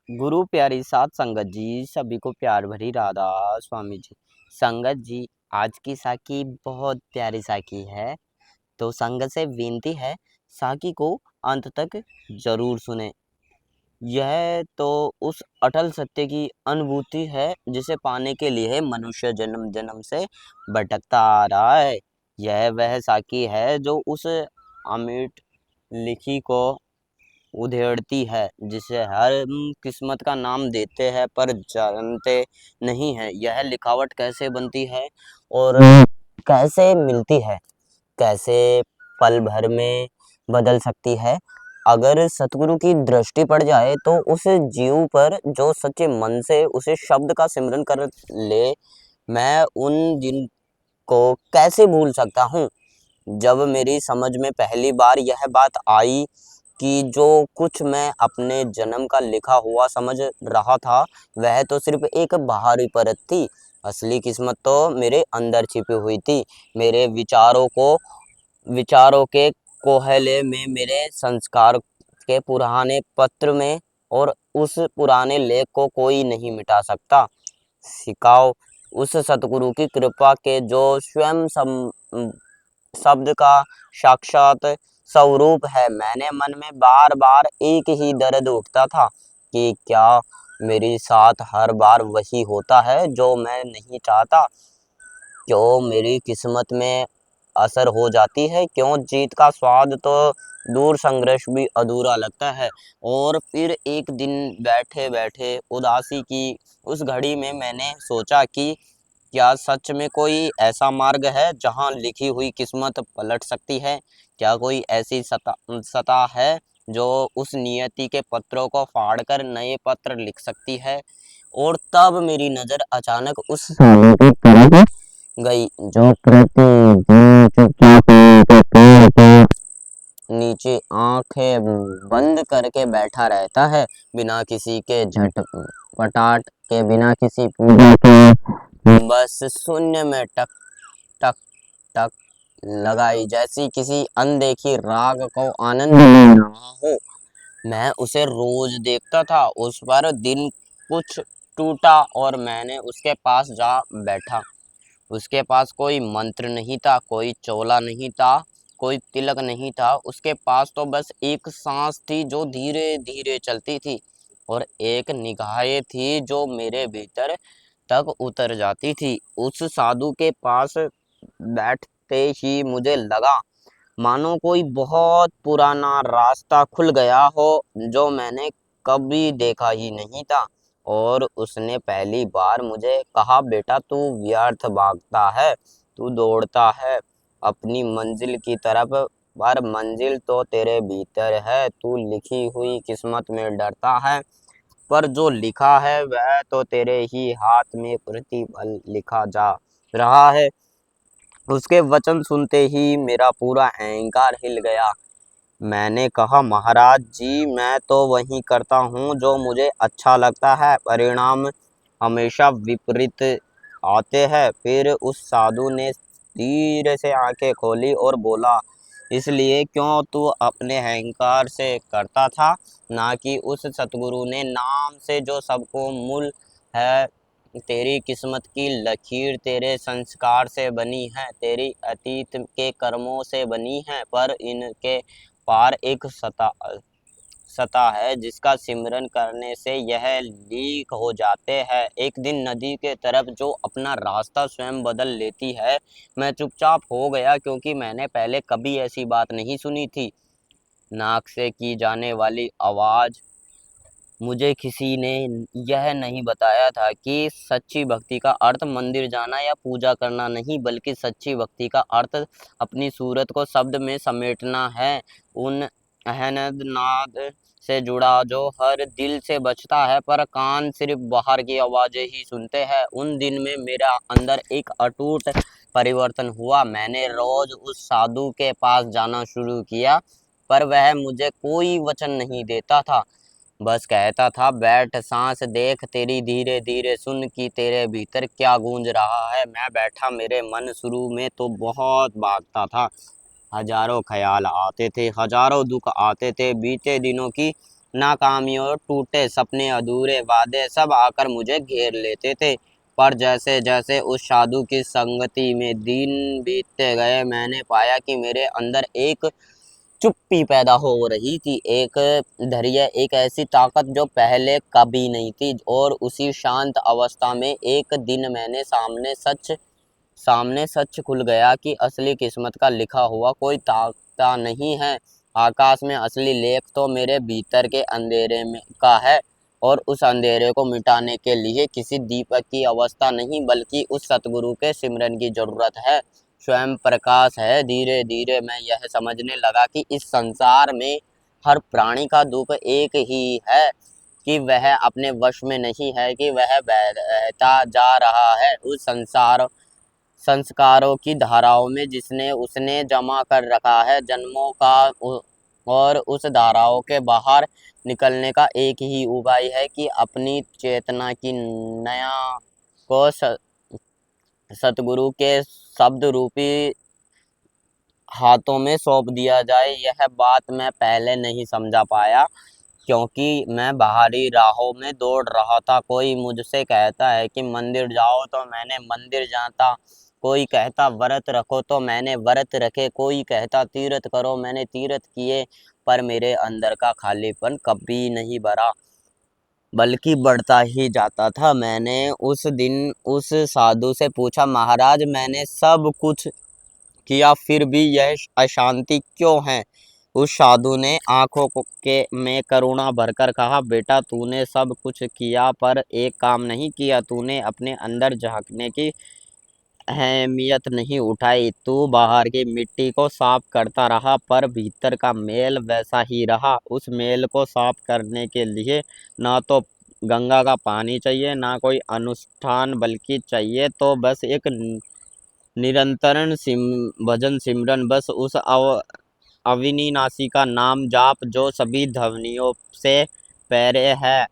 गुरु प्यारी साध संगत जी, सभी को प्यार भरी राधा स्वामी जी। संगत जी, आज की साखी बहुत प्यारी साखी है। तो संगत से विनती है, साखी को अंत तक जरूर सुने। यह तो उस अटल सत्य की अनुभूति है जिसे पाने के लिए मनुष्य जन्म जन्म से भटकता आ रहा है। यह वह साखी है जो उस अमिट लिखी को उधेड़ती है, जिसे हर किस्मत का नाम देते हैं पर जानते नहीं है यह लिखावट कैसे बनती है और कैसे मिलती है, कैसे पल भर में बदल सकती है। अगर सतगुरु की दृष्टि पड़ जाए तो उस जीव पर जो सच्चे मन से उसे शब्द का सिमरन कर ले, मैं उन दिन को कैसे भूल सकता हूँ जब मेरी समझ में पहली बार यह बात आई कि जो कुछ मैं अपने जन्म का लिखा हुआ समझ रहा था वह तो सिर्फ एक बाहरी परत थी। असली किस्मत तो मेरे अंदर छिपी हुई थी, मेरे विचारों के कोहले में, मेरे संस्कार के पुराने पत्र में। और उस पुराने लेख को कोई नहीं मिटा सकता, सिकाओ उस सतगुरु की कृपा के जो स्वयं शब्द का साक्षात स्वरूप है। मैंने मन में बार बार एक ही दर्द उठता था कि क्या मेरे साथ हर बार वही होता है जो मैं नहीं चाहता? क्यों मेरी किस्मत में असर हो जाती है? क्यों जीत का स्वाद तो दूर, संघर्ष भी अधूरा लगता है? और फिर एक दिन बैठे बैठे उदासी की उस घड़ी में मैंने सोचा कि क्या सच में कोई ऐसा मार्ग है जहां लिखी हुई किस्मत पलट सकती है? क्या कोई ऐसी सत्ता है जो उस नियति के पत्रों को फाड़कर नए पत्र लिख सकती है? और तब मेरी नजर अचानक उस साले की तरफ गई जो प्रतिदिन चुपचाप के पेड़ के नीचे आंखें बंद करके बैठा रहता है, बिना किसी के झटपटाट के, बिना किसी पूजा के, बस शून्य में टक टक टक लगाई, जैसी किसी अनदेखी राग को आनंद ले रहा हो। मैं उसे रोज देखता था, उस पर दिन कुछ टूटा और मैंने उसके पास जा बैठा। उसके पास कोई मंत्र नहीं था, कोई चोला नहीं था, कोई तिलक नहीं था। उसके पास तो बस एक सांस थी जो धीरे धीरे चलती थी, और एक निगाहें थी जो मेरे भीतर तक उतर जाती थी। उस साधु के पास बैठते ही मुझे लगा मानो कोई बहुत पुराना रास्ता खुल गया हो जो मैंने कभी देखा ही नहीं था। और उसने पहली बार मुझे कहा, बेटा तू व्यर्थ भागता है, तू दौड़ता है अपनी मंजिल की तरफ, पर मंजिल तो तेरे भीतर है। तू लिखी हुई किस्मत में डरता है, पर जो लिखा है वह तो तेरे ही हाथ में प्रतिपल लिखा जा रहा है। उसके वचन सुनते ही मेरा पूरा अहंकार हिल गया। मैंने कहा, महाराज जी, मैं तो वही करता हूँ जो मुझे अच्छा लगता है, परिणाम हमेशा विपरीत आते हैं। फिर उस साधु ने धीरे से आंखें खोली और बोला, इसलिए क्यों तू अपने अहंकार से करता था, ना कि उस सतगुरु ने नाम से जो सबको मूल है। तेरी किस्मत की लकीर तेरे संस्कार से बनी है, तेरी अतीत के कर्मों से बनी है, पर इनके पार एक सता है जिसका सिमरन करने से यह लीक हो जाते हैं, एक दिन नदी के तरफ, जो अपना रास्ता स्वयं बदल लेती है। मैं चुपचाप हो गया क्योंकि मैंने पहले कभी ऐसी बात नहीं सुनी थी। नाक से की जाने वाली आवाज, मुझे किसी ने यह नहीं बताया था कि सच्ची भक्ति का अर्थ मंदिर जाना या पूजा करना नहीं, बल्कि सच्ची भक्ति का अर्थ अपनी सूरत को शब्द में समेटना है, उन अहनद नाद से जुड़ा जो हर दिल से बजता है पर कान सिर्फ बाहर की आवाजें ही सुनते हैं। उन दिन में मेरा अंदर एक अटूट परिवर्तन हुआ। मैंने रोज उस साधु के पास जाना शुरू किया, पर वह मुझे कोई वचन नहीं देता था, बस कहता था, बैठ, सांस देख, तेरी धीरे धीरे सुन कि तेरे भीतर क्या गूंज रहा है। मैं बैठा, मेरे मन शुरू में तो बहुत भागता था, हजारों ख्याल आते थे, हजारों दुख आते थे, बीते दिनों की नाकामियों, टूटे सपने, अधूरे वादे सब आकर मुझे घेर लेते थे। पर जैसे जैसे उस साधु की संगति में दिन बीतते गए, मैंने पाया कि मेरे अंदर एक चुप्पी पैदा हो रही थी, एक धैर्य, एक ऐसी ताकत जो पहले कभी नहीं थी। और उसी शांत अवस्था में एक दिन मैंने सामने सच खुल गया कि असली किस्मत का लिखा हुआ कोई ताकता नहीं है। आकाश में असली लेख तो मेरे भीतर के अंधेरे में का है, और उस अंधेरे को मिटाने के लिए किसी दीपक की अवस्था नहीं, बल्कि उस सतगुरु के सिमरन की जरूरत है। स्वयं प्रकाश है। धीरे धीरे मैं यह समझने लगा कि इस संसार में हर प्राणी का दुख एक ही है कि वह अपने वश में नहीं है, कि वह बहता जा रहा है उस संस्कारों की धाराओं में जिसने उसने जमा कर रखा है जन्मों का। और उस धाराओं के बाहर निकलने का एक ही उपाय है कि अपनी चेतना की नया को सतगुरु के शब्द रूपी हाथों में सौंप दिया जाए। यह बात मैं पहले नहीं समझा पाया, क्योंकि मैं बाहरी राहों में दौड़ रहा था। कोई मुझसे कहता है कि मंदिर जाओ, तो मैंने मंदिर जाता। कोई कहता व्रत रखो, तो मैंने व्रत रखे। कोई कहता तीर्थ करो, मैंने तीर्थ किए। पर मेरे अंदर का खालीपन कभी नहीं भरा, बल्कि बढ़ता ही जाता था। मैंने उस दिन उस साधु से पूछा, महाराज मैंने सब कुछ किया, फिर भी यह अशांति क्यों है? उस साधु ने आंखों के में करुणा भरकर कहा, बेटा तूने सब कुछ किया पर एक काम नहीं किया। तूने अपने अंदर झांकने की अहमियत नहीं उठाई। तू बाहर की मिट्टी को साफ करता रहा, पर भीतर का मेल वैसा ही रहा। उस मेल को साफ करने के लिए ना तो गंगा का पानी चाहिए, ना कोई अनुष्ठान, बल्कि चाहिए तो बस एक निरंतर भजन सिमरन, बस उस अविनाशी का नाम जाप जो सभी ध्वनियों से परे है,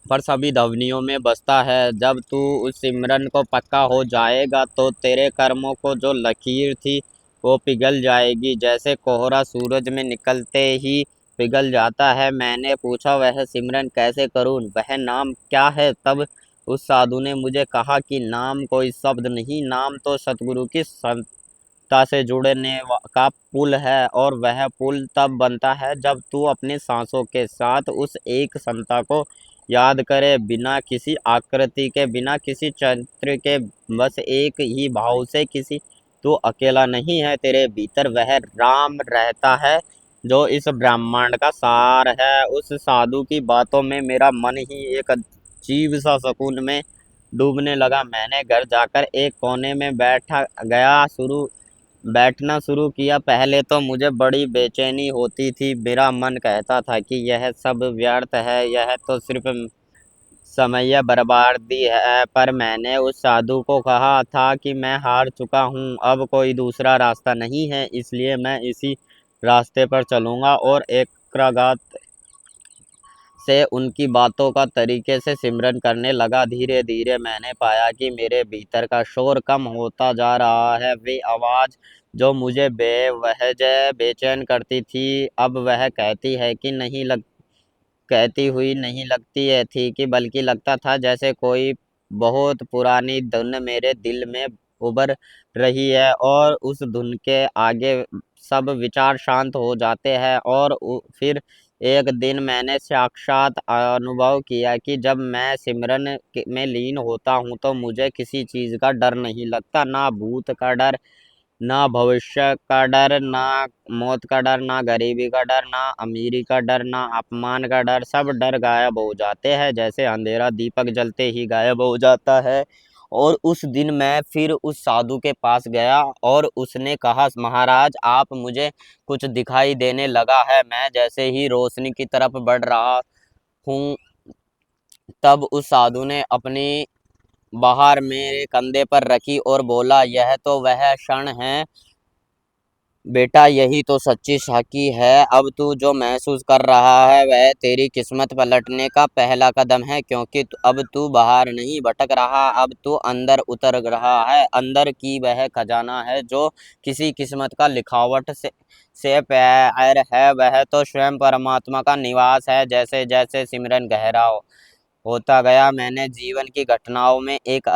पर सभी ध्वनियों में बसता है। जब तू उस सिमरन को पक्का हो जाएगा तो तेरे कर्मों को जो लकीर थी वो पिघल जाएगी, जैसे कोहरा सूरज में निकलते ही पिघल जाता है। मैंने पूछा, वह सिमरन कैसे करूं, वह नाम क्या है? तब उस साधु ने मुझे कहा कि नाम कोई शब्द नहीं, नाम तो सतगुरु की संता से जुड़ने का पुल है, और वह पुल तब बनता है जब तू अपनी सांसों के साथ उस एक संता को याद करे, बिना किसी आकृति के, बिना किसी चरित्र के, बस एक ही भाव से। किसी तू अकेला नहीं है, तेरे भीतर वह राम रहता है जो इस ब्रह्मांड का सार है। उस साधु की बातों में मेरा मन ही एक अजीब सा सुकून में डूबने लगा। मैंने घर जाकर एक कोने में बैठना शुरू किया। पहले तो मुझे बड़ी बेचैनी होती थी। मेरा मन कहता था कि यह सब व्यर्थ है, यह तो सिर्फ समय बर्बादी है। पर मैंने उस साधु को कहा था कि मैं हार चुका हूँ, अब कोई दूसरा रास्ता नहीं है, इसलिए मैं इसी रास्ते पर चलूँगा। और एकाग्रता से उनकी बातों का तरीके से सिमरन करने लगा। धीरे धीरे मैंने पाया कि मेरे भीतर का शोर कम होता जा रहा है। वे आवाज़ जो मुझे बेवजह बेचैन करती थी, अब वह कहती हुई नहीं लगती है थी, कि बल्कि लगता था जैसे कोई बहुत पुरानी धुन मेरे दिल में उभर रही है, और उस धुन के आगे सब विचार शांत हो जाते हैं। और फिर एक दिन मैंने साक्षात अनुभव किया कि जब मैं सिमरन में लीन होता हूँ तो मुझे किसी चीज़ का डर नहीं लगता, ना भूत का डर, ना भविष्य का डर, ना मौत का डर, ना गरीबी का डर, ना अमीरी का डर, ना अपमान का डर। सब डर गायब हो जाते हैं, जैसे अंधेरा दीपक जलते ही गायब हो जाता है। और उस दिन मैं फिर उस साधु के पास गया, और उसने कहा, महाराज आप मुझे कुछ दिखाई देने लगा है। मैं जैसे ही रोशनी की तरफ बढ़ रहा हूँ, तब उस साधु ने अपनी बाहर मेरे कंधे पर रखी और बोला, यह तो वह क्षण है बेटा यही तो सच्ची साकी है। अब तू जो महसूस कर रहा है वह तेरी किस्मत पलटने का पहला कदम है, क्योंकि अब तू बाहर नहीं भटक रहा, अब तू अंदर उतर रहा है। अंदर की वह खजाना है जो किसी किस्मत का लिखावट से पैर है, वह तो स्वयं परमात्मा का निवास है। जैसे जैसे सिमरन गहरा होता गया, मैंने जीवन की घटनाओं में एक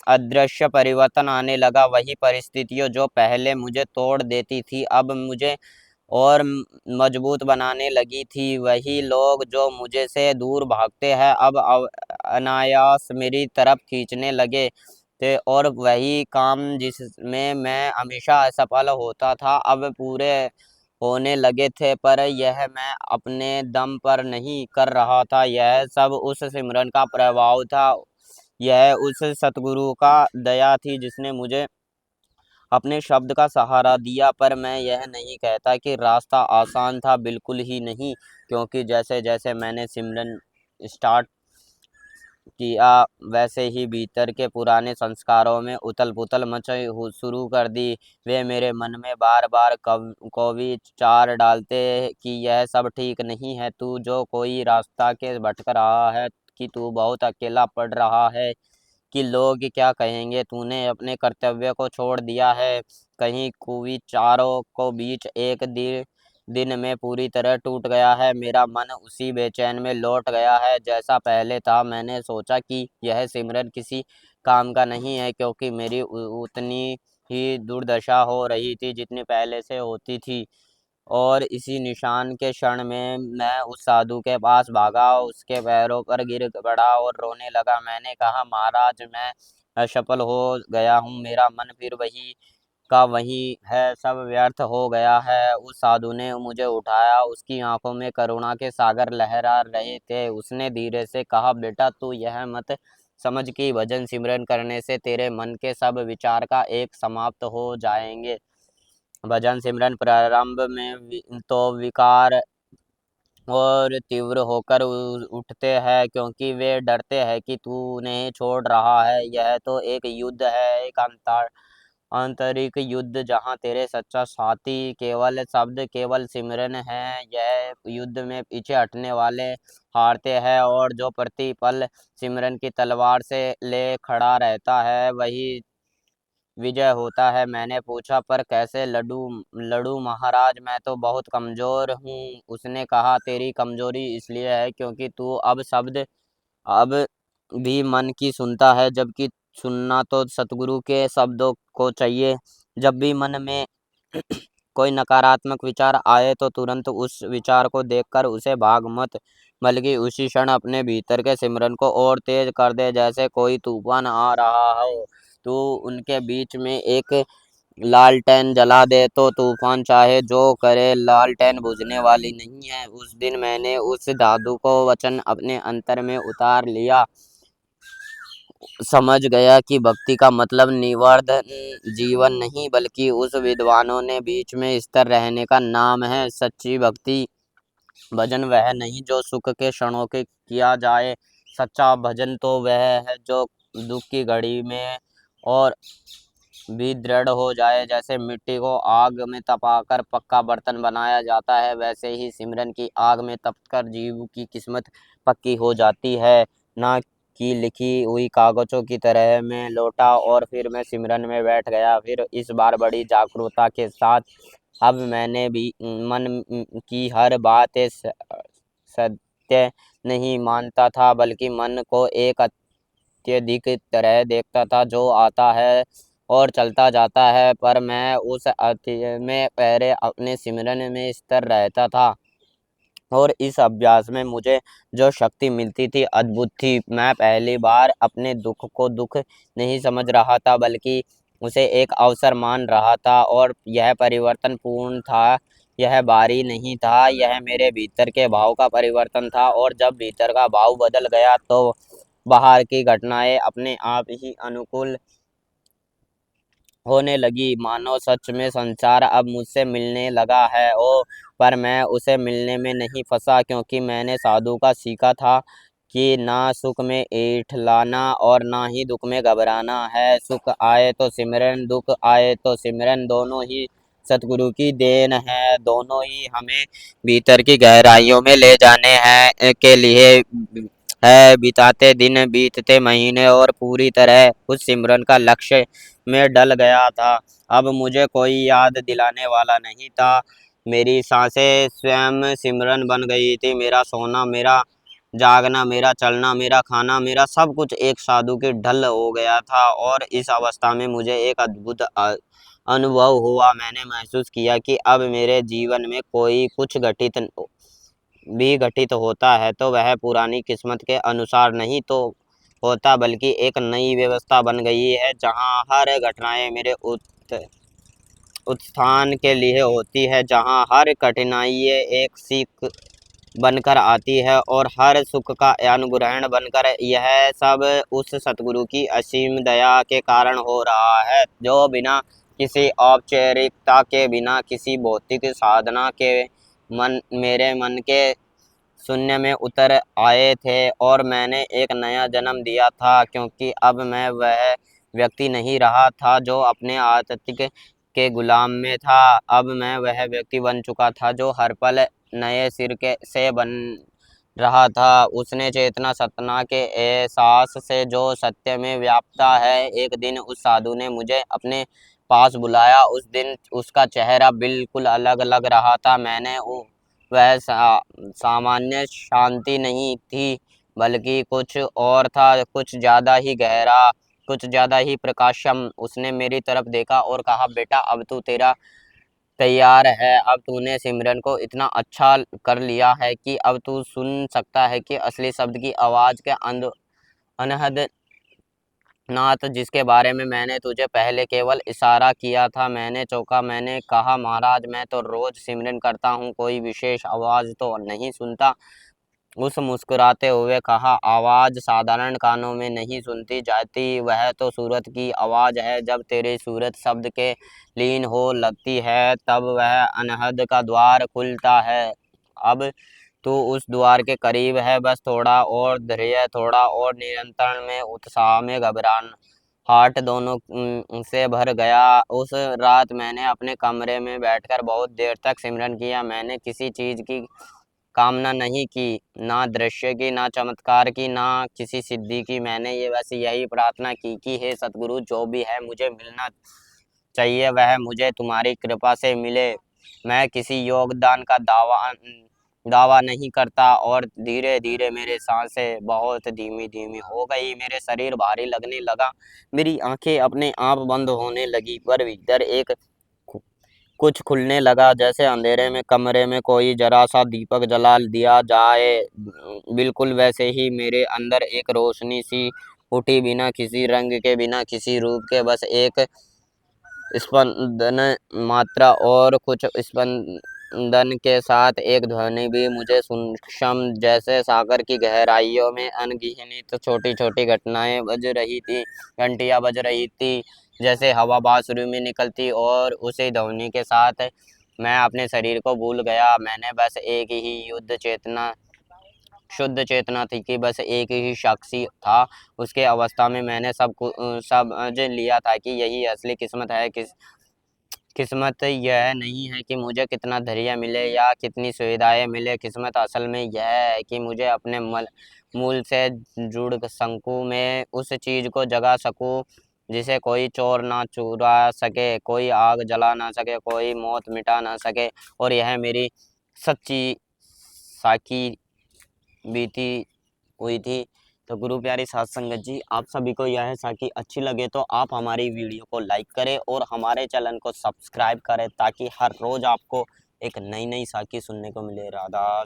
अदृश्य परिवर्तन आने लगा। वही परिस्थितियों जो पहले मुझे तोड़ देती थी अब मुझे और मजबूत बनाने लगी थी। वही लोग जो मुझे से दूर भागते हैं अब अनायास मेरी तरफ खींचने लगे थे, और वही काम जिसमें मैं हमेशा असफल होता था अब पूरे होने लगे थे। पर यह मैं अपने दम पर नहीं कर रहा था, यह सब उस सिमरन का प्रभाव था। यह उस सतगुरु का दया थी जिसने मुझे अपने शब्द का सहारा दिया। पर मैं यह नहीं कहता कि रास्ता आसान था, बिल्कुल ही नहीं, क्योंकि जैसे जैसे मैंने सिमरन स्टार्ट किया वैसे ही भीतर के पुराने संस्कारों में उथल पुथल मच शुरू कर दी। वे मेरे मन में बार बार कवि चार डालते कि यह सब ठीक नहीं है, तू जो कोई रास्ता के भटक रहा है, कि तू बहुत अकेला पड़ रहा है, कि लोग क्या कहेंगे, तूने अपने कर्तव्य को छोड़ दिया है। कहीं कुविचारों को बीच एक दिन में पूरी तरह टूट गया है। मेरा मन उसी बेचैन में लौट गया है जैसा पहले था। मैंने सोचा कि यह सिमरन किसी काम का नहीं है, क्योंकि मेरी उतनी ही दुर्दशा हो रही थी जितनी पहले से होती थी। और इसी निशान के क्षण में मैं उस साधु के पास भागा, उसके पैरों पर गिर पड़ा और रोने लगा। मैंने कहा, महाराज, मैं असफल हो गया हूँ, मेरा मन फिर वही का वही है, सब व्यर्थ हो गया है। उस साधु ने मुझे उठाया, उसकी आंखों में करुणा के सागर लहरा रहे थे। उसने धीरे से कहा, बेटा, तू यह मत समझ कि भजन सिमरन करने से तेरे मन के सब विचार का एक समाप्त हो जाएंगे। भजन सिमरन प्रारंभ में तो विकार और तीव्र होकर उठते हैं, क्योंकि वे डरते हैं कि तू उन्हें छोड़ रहा है। यह तो एक युद्ध है, एक आंतरिक युद्ध, जहाँ तेरे सच्चा साथी केवल शब्द, केवल सिमरन है। यह युद्ध में पीछे हटने वाले हारते हैं, और जो प्रतिपल सिमरन की तलवार से ले खड़ा रहता है वही विजय होता है। मैंने पूछा, पर कैसे लड़ू महाराज, मैं तो बहुत कमजोर हूँ। उसने कहा, तेरी कमजोरी इसलिए है क्योंकि तू अब भी मन की सुनता है, जबकि सुनना तो सतगुरु के शब्दों को चाहिए। जब भी मन में कोई नकारात्मक विचार आए तो तुरंत उस विचार को देखकर उसे भाग मत, बल्कि उसी क्षण अपने भीतर के सिमरन को और तेज कर दे, जैसे कोई तूफान आ रहा हो। तू उनके बीच में एक लालटेन जला दे तो तूफान चाहे जो करे, लालटेन बुझने वाली नहीं है। उस दिन मैंने उस दादू को वचन अपने अंतर में उतार लिया, समझ गया कि भक्ति का मतलब निवर्धन जीवन नहीं, बल्कि उस विद्वानों ने बीच में स्थिर रहने का नाम है। सच्ची भक्ति भजन वह नहीं जो सुख के क्षणों के किया जाए, सच्चा भजन तो वह है जो दुख की घड़ी में और भी दृढ़ हो जाए। जैसे मिट्टी को आग में तपाकर पक्का बर्तन बनाया जाता है, वैसे ही सिमरन की आग में तपकर जीव की किस्मत पक्की हो जाती है। ना कि लिखी हुई कागजों की तरह। मैं लौटा और फिर मैं सिमरन में बैठ गया, फिर इस बार बड़ी जागरूकता के साथ। अब मैंने भी मन की हर बात सत्य नहीं मानता था, बल्कि मन को एक अत्यधिक तरह देखता था जो आता है और चलता जाता है। पर मैं उस अति में पहरे अपने सिमरन में स्थिर रहता था, और इस अभ्यास में मुझे जो शक्ति मिलती थी अद्भुत थी। मैं पहली बार अपने दुख को दुख नहीं समझ रहा था, बल्कि उसे एक अवसर मान रहा था, और यह परिवर्तन पूर्ण था। यह बारी नहीं था, यह मेरे भीतर के भाव का परिवर्तन था। और जब भीतर का भाव बदल गया तो बाहर की घटनाएं अपने आप ही अनुकूल होने लगी, मानो सच में संसार अब मुझसे मिलने लगा है। ओ, पर मैं उसे मिलने में नहीं फंसा, क्योंकि मैंने साधु का सीखा था कि ना सुख में इठलाना और ना ही दुख में घबराना है। सुख आए तो सिमरन, दुख आए तो सिमरन, दोनों ही सतगुरु की देन है। दोनों ही हमें भीतर की गहराइयों में ले जाने हैं के लिए है। बिताते दिन बीतते महीने और पूरी तरह उस सिमरन का लक्ष्य में डल गया था। अब मुझे कोई याद दिलाने वाला नहीं था। मेरी सांसें स्वयं सिमरन बन गई थी। मेरा सोना, मेरा जागना, मेरा चलना, मेरा खाना, मेरा सब कुछ एक साधु की ढल हो गया था। और इस अवस्था में मुझे एक अद्भुत अनुभव हुआ। मैंने महसूस किया कि अब मेरे जीवन में कोई कुछ घटित होता है तो वह पुरानी किस्मत के अनुसार नहीं तो होता, बल्कि एक नई व्यवस्था बन गई है, जहाँ हर घटनाएं मेरे उत्थान के लिए होती है, जहाँ हर कठिनाई एक सीख बनकर आती है और हर सुख का अनुग्रहण बनकर। यह सब उस सतगुरु की असीम दया के कारण हो रहा है, जो बिना किसी औपचारिकता के, बिना किसी भौतिक साधना के मेरे मन के शून्य में उतर आए थे और मैंने एक नया जन्म दिया था। क्योंकि अब मैं वह व्यक्ति नहीं रहा था जो अपने आतंक के गुलाम में था। अब मैं वह व्यक्ति बन चुका था जो हर पल नए सिर से बन रहा था। उसने चेतना सतना के एहसास से जो सत्य में व्याप्ता है। एक दिन उस साधु ने मुझे अपने पास बुलाया। उस दिन उसका चेहरा बिल्कुल अलग लग रहा था। मैंने वह सामान्य शांति नहीं थी, बल्कि कुछ और था, कुछ ज़्यादा ही गहरा, कुछ ज़्यादा ही प्रकाशम। उसने मेरी तरफ देखा और कहा, बेटा अब तू तेरा तैयार है। अब तूने सिमरन को इतना अच्छा कर लिया है कि अब तू सुन सकता है कि असली शब्द की आवाज़ के अनहद नाथ, जिसके बारे में मैंने तुझे पहले केवल इशारा किया था। मैंने चौंका। मैंने कहा, महाराज मैं तो रोज सिमरन करता हूँ, कोई विशेष आवाज़ तो नहीं सुनता। उस मुस्कुराते हुए कहा, आवाज़ साधारण कानों में नहीं सुनती जाती, वह तो सूरत की आवाज़ है। जब तेरी सूरत शब्द के लीन हो लगती है तब वह अनहद का द्वार खुलता है। अब तू उस द्वार के करीब है। बस थोड़ा और धैर्य, थोड़ा और नियंत्रण। में उत्साह में घबराहट दोनों से भर गया। उस रात मैंने अपने कमरे में बैठकर बहुत देर तक सिमरन किया। मैंने किसी चीज़ की कामना नहीं की, ना दृश्य की, ना चमत्कार की, ना किसी सिद्धि की। मैंने ये बस यही प्रार्थना की कि हे सतगुरु, जो भी है मुझे मिलना चाहिए वह मुझे तुम्हारी कृपा से मिले। मैं किसी योगदान का दावा नहीं करता। और धीरे धीरे मेरे सांसें बहुत धीमी धीमी हो गई। मेरे शरीर भारी लगने लगा। मेरी आंखें अपने आप बंद होने लगी, पर भीतर एक कुछ खुलने लगा, जैसे अंधेरे में कमरे में कोई जरा सा दीपक जला दिया जाए। बिल्कुल वैसे ही मेरे अंदर एक रोशनी सी उठी, बिना किसी रंग के, बिना किसी रूप के, बस एक स्पंदन मात्रा। और कुछ स्पंदन के साथ एक ध्वनि भी मुझे सूक्ष्म, जैसे सागर की गहराइयों में अनगिनत छोटी छोटी घटनाएं बज रही थी, घंटियां बज रही थी, जैसे हवा बांसुरी में निकलती। और उसी ध्वनि के साथ मैं अपने शरीर को भूल गया। मैंने बस एक ही शुद्ध चेतना थी कि बस एक ही साक्षी था। उसके अवस्था में मैंने सब समझ लिया था कि यही असली किस्मत है। किस्मत यह नहीं है कि मुझे कितना धैर्य मिले या कितनी सुविधाएं मिले। किस्मत असल में यह है कि मुझे अपने मूल से जुड़ सकूं, मैं उस चीज़ को जगा सकूं जिसे कोई चोर ना चुरा सके, कोई आग जला ना सके, कोई मौत मिटा ना सके। और यह मेरी सच्ची साकी बीती हुई थी। तो गुरु प्यारी साध संगत जी, आप सभी को यह साखी अच्छी लगे तो आप हमारी वीडियो को लाइक करें और हमारे चैनल को सब्सक्राइब करें, ताकि हर रोज आपको एक नई नई साखी सुनने को मिले। राधा